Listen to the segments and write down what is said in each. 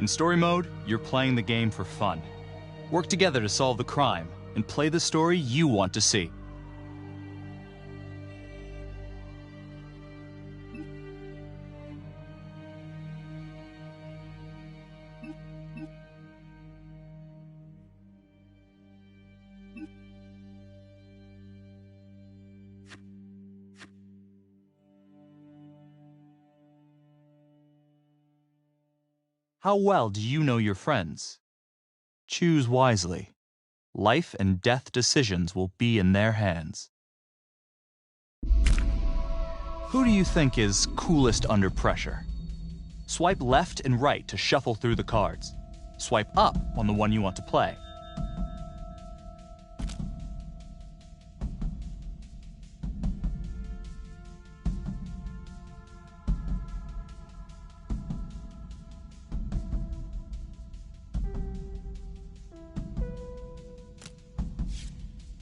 In story mode, you're playing the game for fun. Work together to solve the crime and play the story you want to see. How well do you know your friends? Choose wisely. Life and death decisions will be in their hands. Who do you think is coolest under pressure? Swipe left and right to shuffle through the cards. Swipe up on the one you want to play.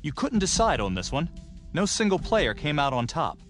You couldn't decide on this one. No single player came out on top.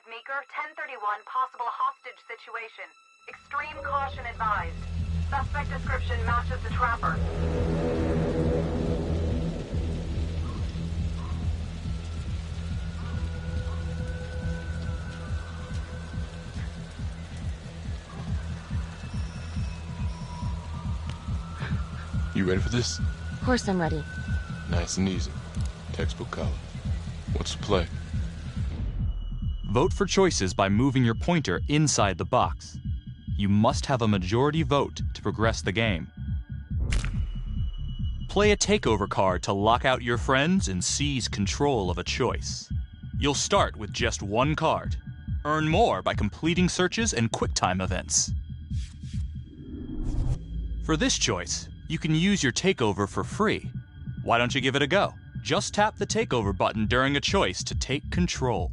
Meeker, 1031, possible hostage situation. Extreme caution advised. Suspect description matches the trapper. You ready for this? Of course I'm ready. Nice and easy. Textbook color. What's the play? Vote for choices by moving your pointer inside the box. You must have a majority vote to progress the game. Play a takeover card to lock out your friends and seize control of a choice. You'll start with just one card. Earn more by completing searches and QuickTime events. For this choice, you can use your takeover for free. Why don't you give it a go? Just tap the takeover button during a choice to take control.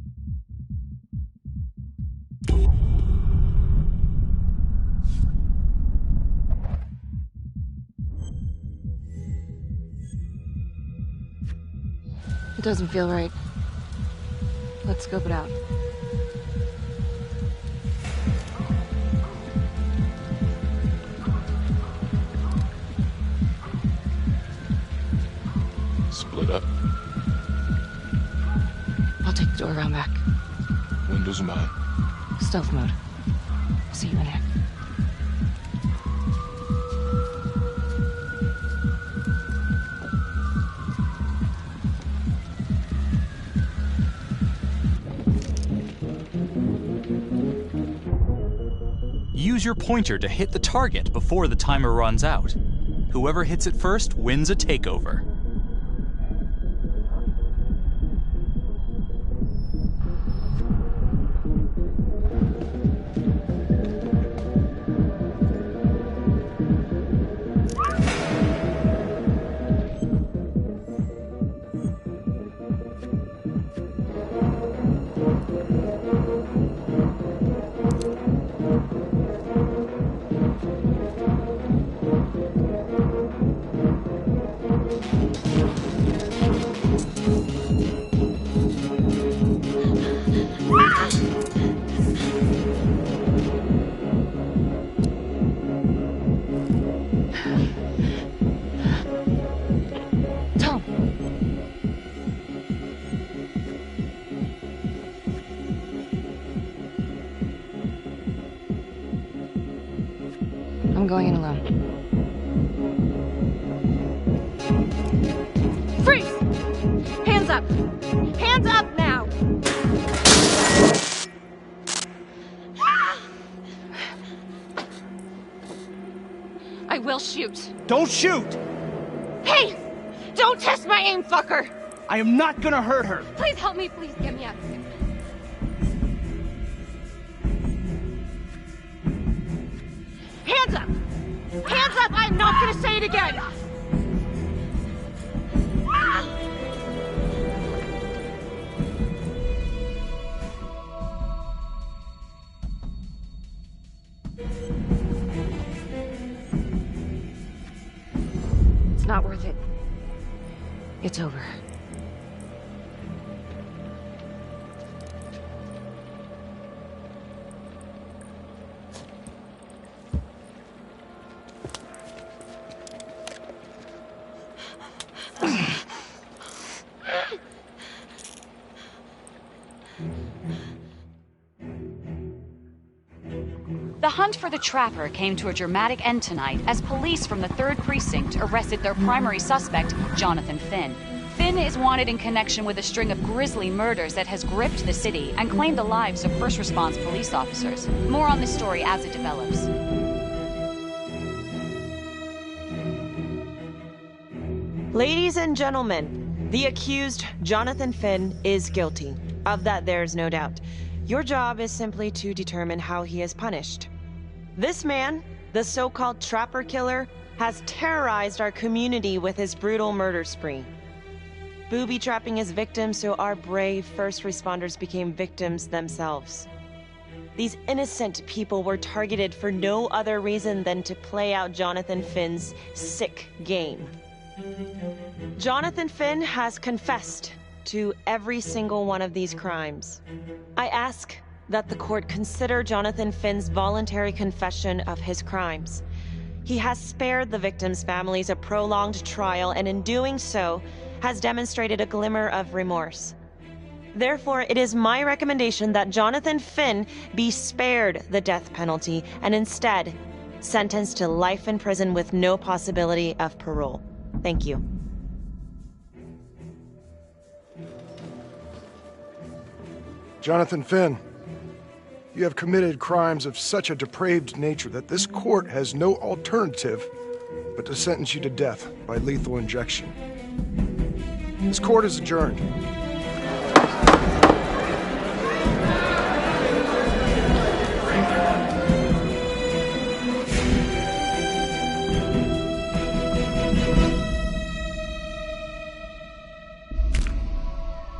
It doesn't feel right. Let's scope it out. Split up. I'll take the door around back. Windows mine. Stealth mode. See you in there. Use your pointer to hit the target before the timer runs out. Whoever hits it first wins a takeover. I'm going in alone. Freeze! Hands up! Hands up now! I will shoot. Don't shoot! Hey! Don't test my aim, fucker! I am not gonna hurt her. Please help me, please get me out of here. Hands up! Hands up! I'm not gonna say it again! It's not worth it. It's over. The hunt for the Trapper came to a dramatic end tonight as police from the 3rd Precinct arrested their primary suspect, Jonathan Finn. Finn is wanted in connection with a string of grisly murders that has gripped the city and claimed the lives of first response police officers. More on this story as it develops. Ladies and gentlemen, the accused, Jonathan Finn, is guilty. Of that, there's no doubt. Your job is simply to determine how he is punished. This man, the so-called Trapper Killer, has terrorized our community with his brutal murder spree. Booby-trapping his victims so our brave first responders became victims themselves. These innocent people were targeted for no other reason than to play out Jonathan Finn's sick game. Jonathan Finn has confessed to every single one of these crimes. I ask that the court consider Jonathan Finn's voluntary confession of his crimes. He has spared the victims' families a prolonged trial, and in doing so, has demonstrated a glimmer of remorse. Therefore, it is my recommendation that Jonathan Finn be spared the death penalty and instead sentenced to life in prison with no possibility of parole. Thank you. Jonathan Finn, you have committed crimes of such a depraved nature that this court has no alternative but to sentence you to death by lethal injection. This court is adjourned.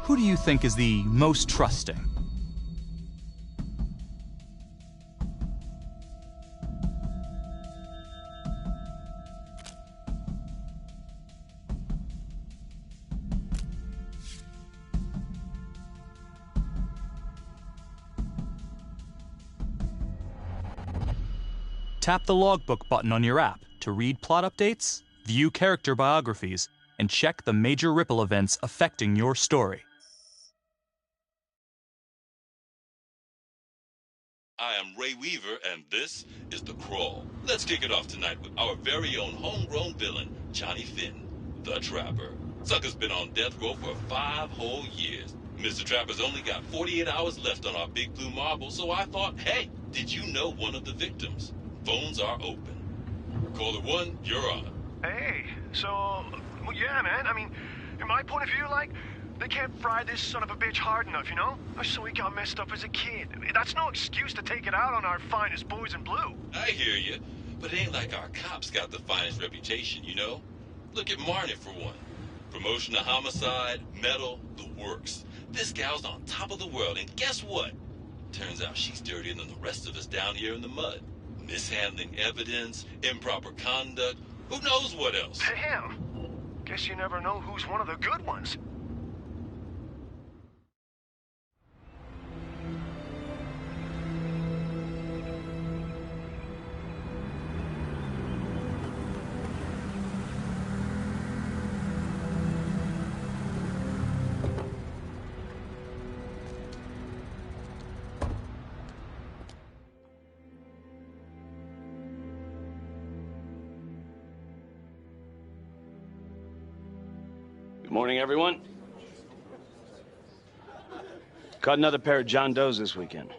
Who do you think is the most trusting? Tap the logbook button on your app to read plot updates, view character biographies, and check the major ripple events affecting your story. I am Ray Weaver, and this is The Crawl. Let's kick it off tonight with our very own homegrown villain, Johnny Finn, the Trapper. Sucker's been on death row for 5 whole years. Mr. Trapper's only got 48 hours left on our big blue marble, so I thought, hey, did you know one of the victims? Phones are open. Caller 1, you're on. Hey, so, well, yeah, man. I mean, in my point of view, like, they can't fry this son of a bitch hard enough, you know? So he got messed up as a kid. That's no excuse to take it out on our finest boys in blue. I hear you, but it ain't like our cops got the finest reputation, you know? Look at Marnie for one. Promotion to homicide, medal, the works. This gal's on top of the world, and guess what? Turns out she's dirtier than the rest of us down here in the mud. Mishandling evidence, improper conduct, who knows what else? Damn. Guess you never know who's one of the good ones. Good morning, everyone. Caught another pair of John Does this weekend.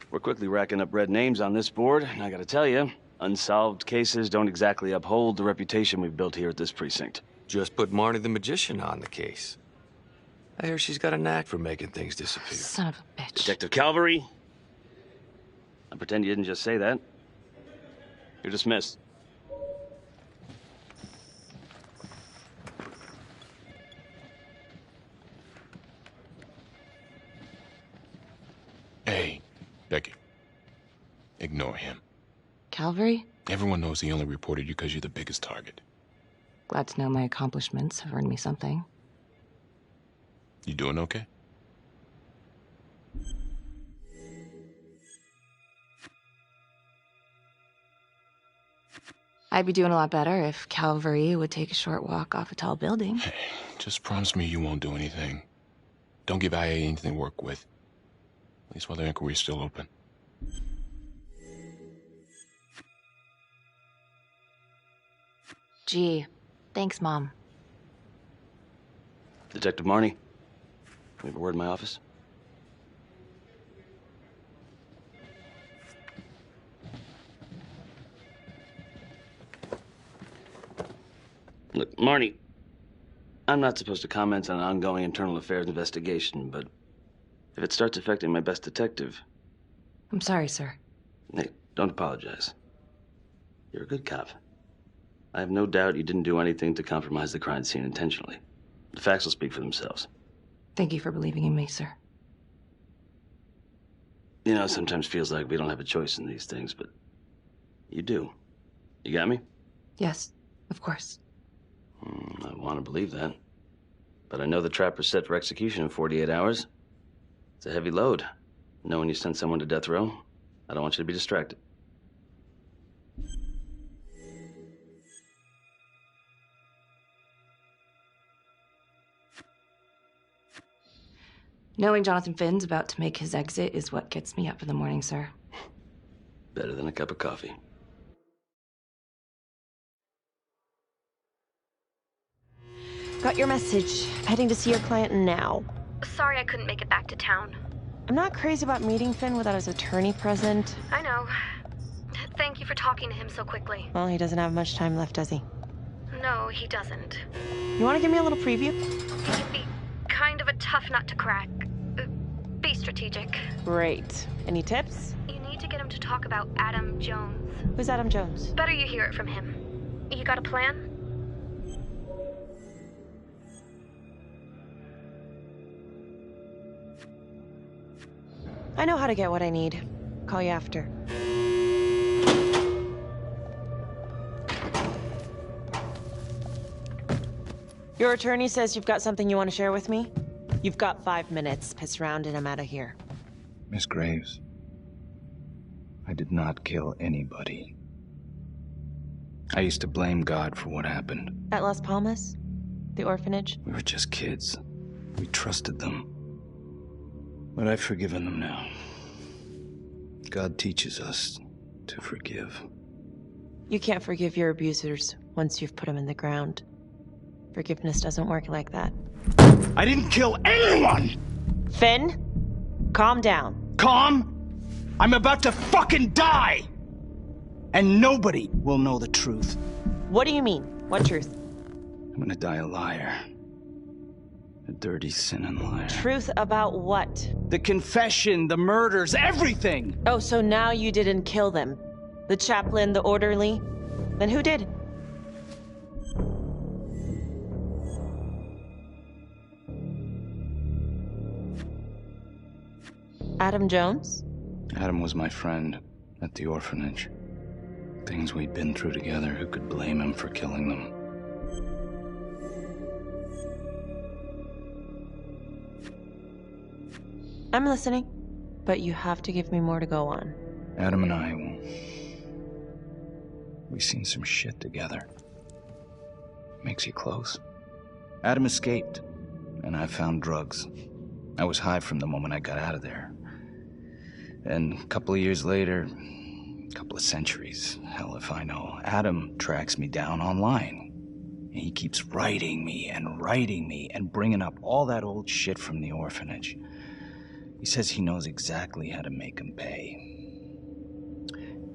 We're quickly racking up red names on this board, and I gotta tell you, unsolved cases don't exactly uphold the reputation we've built here at this precinct. Just put Marnie the Magician on the case. I hear she's got a knack for making things disappear. Son of a bitch. Detective Calvary, I pretend you didn't just say that. You're dismissed. Hey, Becky. Ignore him. Calvary? Everyone knows he only reported you because you're the biggest target. Glad to know my accomplishments have earned me something. You doing okay? I'd be doing a lot better if Calvary would take a short walk off a tall building. Hey, just promise me you won't do anything. Don't give IA anything to work with. At least while the inquiry's still open. Gee, thanks, Mom. Detective Marnie, we have a word in my office. Look, Marnie, I'm not supposed to comment on an ongoing internal affairs investigation, but if it starts affecting my best detective... I'm sorry, sir. Hey, don't apologize. You're a good cop. I have no doubt you didn't do anything to compromise the crime scene intentionally. The facts will speak for themselves. Thank you for believing in me, sir. You know, it sometimes feels like we don't have a choice in these things, but you do. You got me? Yes, of course. I want to believe that. But I know the trapper's set for execution in 48 hours. It's a heavy load. Knowing you sent someone to death row, I don't want you to be distracted. Knowing Jonathan Finn's about to make his exit is what gets me up in the morning, sir. Better than a cup of coffee. Got your message. Heading to see your client now. Sorry I couldn't make it back to town. I'm not crazy about meeting Finn without his attorney present. I know. Thank you for talking to him so quickly. Well, he doesn't have much time left, does he? No, he doesn't. You want to give me a little preview? He can be kind of a tough nut to crack. Be strategic. Great. Any tips? You need to get him to talk about Adam Jones. Who's Adam Jones? Better you hear it from him. You got a plan? I know how to get what I need. Call you after. Your attorney says you've got something you want to share with me? You've got 5 minutes. Piss around and I'm out of here. Miss Graves, I did not kill anybody. I used to blame God for what happened. At Las Palmas? The orphanage? We were just kids. We trusted them. But I've forgiven them now. God teaches us to forgive. You can't forgive your abusers once you've put them in the ground. Forgiveness doesn't work like that. I didn't kill anyone! Finn, calm down. Calm? I'm about to fucking die! And nobody will know the truth. What do you mean? What truth? I'm gonna die a liar. A dirty, sinning liar. Truth about what? The confession, the murders, everything! Oh, so now you didn't kill them? The chaplain, the orderly? Then who did? Adam Jones? Adam was my friend at the orphanage. Things we'd been through together, who could blame him for killing them? I'm listening, but you have to give me more to go on. Adam and I, we seen some shit together. Makes you close. Adam escaped, and I found drugs. I was high from the moment I got out of there. And a couple of years later, a couple of centuries, hell if I know, Adam tracks me down online. And he keeps writing me and bringing up all that old shit from the orphanage. He says he knows exactly how to make him pay.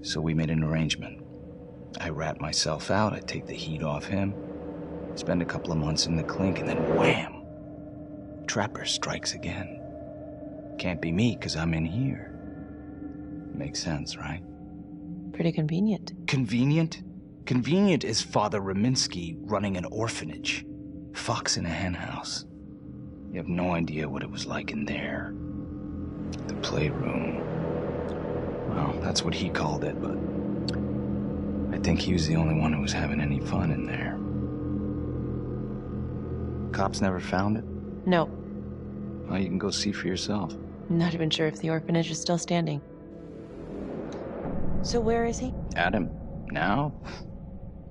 So we made an arrangement. I rat myself out, I take the heat off him, spend a couple of months in the clink, and then wham! Trapper strikes again. Can't be me, 'cause I'm in here. Makes sense, right? Pretty convenient. Convenient? Convenient is Father Raminsky running an orphanage. Fox in a hen house. You have no idea what it was like in there. The playroom. Well, that's what he called it, but I think he was the only one who was having any fun in there. Cops never found it? No. Well, you can go see for yourself. Not even sure if the orphanage is still standing. So where is he? Adam? Now?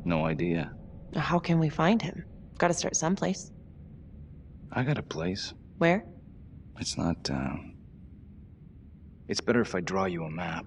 No idea. How can we find him? Gotta start someplace. I got a place. Where? It's not, It's better if I draw you a map.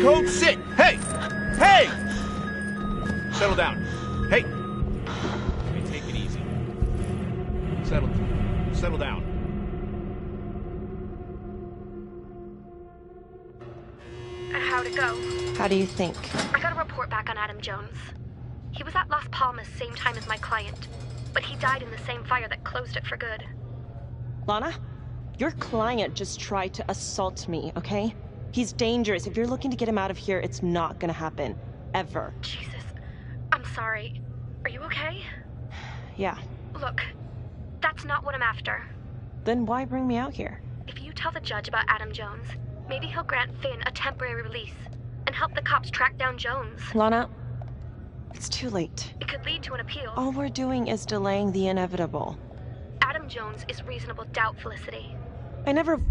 Code 6! Hey! Hey! Settle down. Hey! Hey, take it easy. Settle down. How'd it go? How do you think? I got a report back on Adam Jones. He was at Las Palmas same time as my client, but he died in the same fire that closed it for good. Lana, your client just tried to assault me, okay? He's dangerous. If you're looking to get him out of here, it's not gonna happen. Ever. Jesus. I'm sorry. Are you okay? Yeah. Look, that's not what I'm after. Then why bring me out here? If you tell the judge about Adam Jones, maybe he'll grant Finn a temporary release and help the cops track down Jones. Lana, it's too late. It could lead to an appeal. All we're doing is delaying the inevitable. Adam Jones is reasonable doubt, Felicity. I never